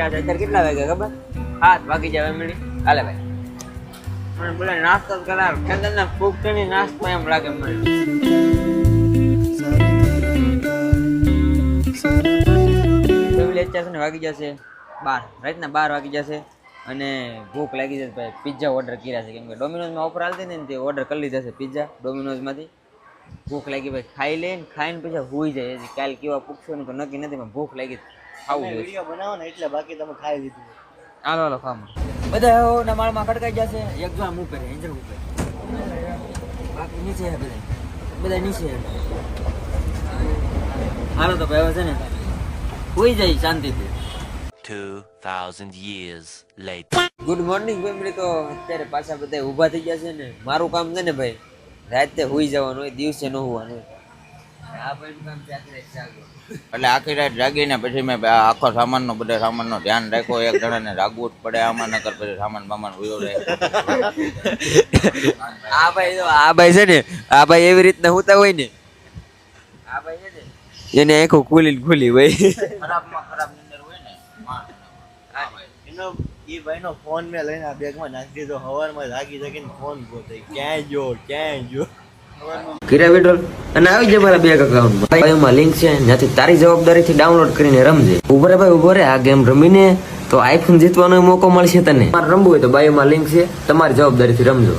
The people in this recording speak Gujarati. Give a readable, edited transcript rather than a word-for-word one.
અત્યારે કેટલા વાગ્યા ખબર? 7 વાગી જવા મળી. હાલે ભાઈ મને બોલે નાસ્તો કરાવ ખેતરના ફૂકની નાસ્તો એમ લાગે મને. અત્યારે ને વાગી જશે 12 રાતના 12 વાગી જશે અને ભૂખ લાગી જશે ભાઈ. પિઝા ઓર્ડર કર્યા છે કેમ કે ડોમિનોઝમાં ઓફર આવતી ને તે ઓર્ડર કરી લીધા છે પિઝા ડોમિનોઝમાંથી. ભૂખ લાગી ભાઈ ખાઈ લઈને ખાઈને પછી હુઈ જાય. હજી કાલ કેવા પૂછશો ને તો નક્કી નથી પણ ભૂખ લાગી ખાવું જોઈએ. વિડિયો બનાવો ને એટલે બાકી તમે ખાઈ લીધું. હાલો હાલો ખાવા બધા ના માળમાં ખડકાઈ જશે. એક જો આમ ઉપર એન્જલ ઉપર બાકી નીચે બધા નીચે. હાલો તો ભાઈ છે ને હુઈ જાય શાંતિથી. 2000 years later. Good morning family. તો અત્યારે પાછા બધા ઊભા થઈ ગયા છે ને. મારું કામ છે ને ભાઈ રાતે હુઈ જવાનું હોય, દિવસે ન હોવાનું હોય. આ ભાઈનું કામ રાત્રે જાગો. એટલે આખી રાત જાગીને પછી મેં આખો સામાનનો બધા સામાનનો ધ્યાન રાખ્યો. એક જણાને રાગવું જ પડે આમાં, નકર પછી સામાન બામાન ઉયો રહે. આ ભાઈ છે ને આ ભાઈ એવી રીતના હોતા હોય ને. આ ભાઈ છે ને એને આંખો ખુલી ભાઈ. ખરાબમાં ખરાબ નીંદર હોય ને એનો એ ભાઈનો ફોન મેં લઈને આ બેગમાં નાખી દીધો. હવારમાં જાગી જાગીને ફોન ગોતે ક્યાંય જો કિરા વિડ્રોલ અને આવી જાય મારા બેંક અકાઉન્ટમાં. ભાઈ એમાં લિંક છે જ્યાંથી તારી જવાબદારીથી ડાઉનલોડ કરીને રમજે. ઉભો રે ભાઈ ઉભો રે. આ ગેમ રમીને તો આઈફોન જીતવાનો મોકો મળશે તને. તમારે રમવું હોય તો બાયોમાં લિંક છે, તમારી જવાબદારીથી રમજો.